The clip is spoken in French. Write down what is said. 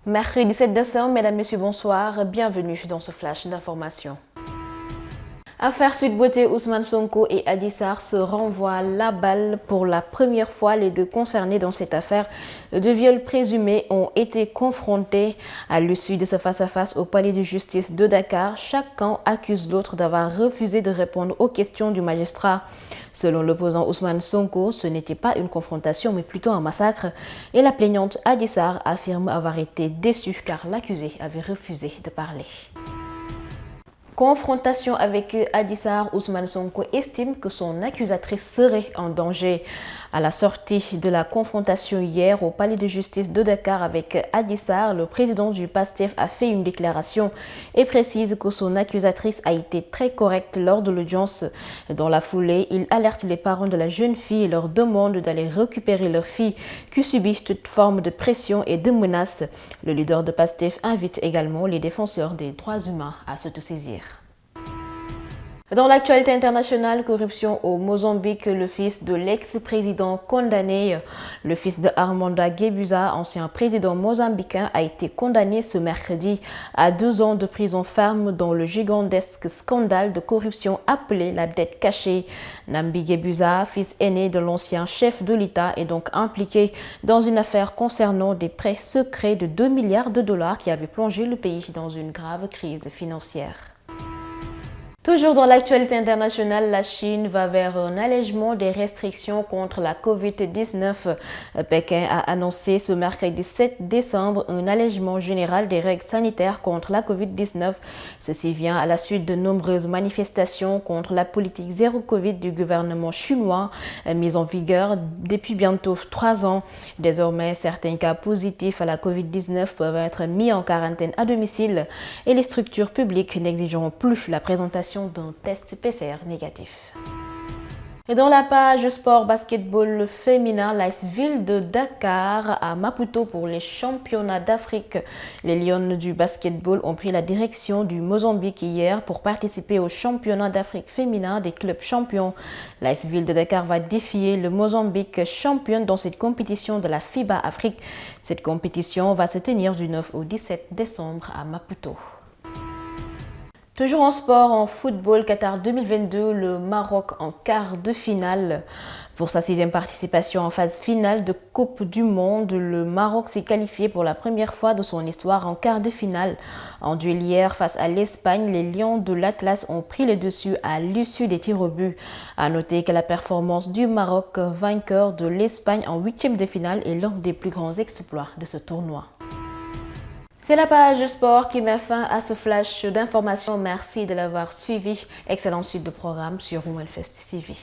Mercredi 17 décembre, mesdames, messieurs, bonsoir. Bienvenue dans ce flash d'information. Affaire Sweet Beauté, Ousmane Sonko et Adji Sarr se renvoient la balle pour la première fois. Les deux concernés dans cette affaire de viol présumé ont été confrontés à l'issue de ce face-à-face au palais de justice de Dakar. Chaque camp accuse l'autre d'avoir refusé de répondre aux questions du magistrat. Selon l'opposant Ousmane Sonko, ce n'était pas une confrontation mais plutôt un massacre. Et la plaignante Adji Sarr affirme avoir été déçue car l'accusé avait refusé de parler. Confrontation avec Adji Sarr, Ousmane Sonko estime que son accusatrice serait en danger. À la sortie de la confrontation hier au palais de justice de Dakar avec Adji Sarr, le président du PASTEF a fait une déclaration et précise que son accusatrice a été très correcte lors de l'audience. Dans la foulée, il alerte les parents de la jeune fille et leur demande d'aller récupérer leur fille qui subit toute forme de pression et de menaces. Le leader de PASTEF invite également les défenseurs des droits humains à se saisir. Dans l'actualité internationale, corruption au Mozambique, le fils de l'ex-président condamné, le fils de Armanda Guebuza, ancien président mozambicain, a été condamné ce mercredi à 2 ans de prison ferme dans le gigantesque scandale de corruption appelé la dette cachée. Nambi Guebuza, fils aîné de l'ancien chef de l'État, est donc impliqué dans une affaire concernant des prêts secrets de 2 milliards de dollars qui avaient plongé le pays dans une grave crise financière. Toujours dans l'actualité internationale, la Chine va vers un allègement des restrictions contre la Covid-19. Pékin a annoncé ce mercredi 7 décembre un allègement général des règles sanitaires contre la Covid-19. Ceci vient à la suite de nombreuses manifestations contre la politique zéro Covid du gouvernement chinois, mise en vigueur depuis bientôt 3 ans. Désormais, certains cas positifs à la Covid-19 peuvent être mis en quarantaine à domicile et les structures publiques n'exigeront plus la présentation d'un test PCR négatif. Et dans la page sport basketball féminin, l'AS Ville de Dakar à Maputo pour les championnats d'Afrique. Les Lions du basketball ont pris la direction du Mozambique hier pour participer au championnat d'Afrique féminin des clubs champions. L'AS Ville de Dakar va défier le Mozambique championne dans cette compétition de la FIBA Afrique. Cette compétition va se tenir du 9 au 17 décembre à Maputo. Toujours en sport, en football, Qatar 2022, le Maroc en quart de finale. Pour sa 6e participation en phase finale de Coupe du Monde, le Maroc s'est qualifié pour la première fois de son histoire en quart de finale. En duel hier face à l'Espagne, les Lions de l'Atlas ont pris le dessus à l'issue des tirs au but. À noter que la performance du Maroc, vainqueur de l'Espagne en 8e de finale, est l'un des plus grands exploits de ce tournoi. C'est la page sport qui met fin à ce flash d'informations. Merci de l'avoir suivi. Excellente suite de programme sur Womenfest TV.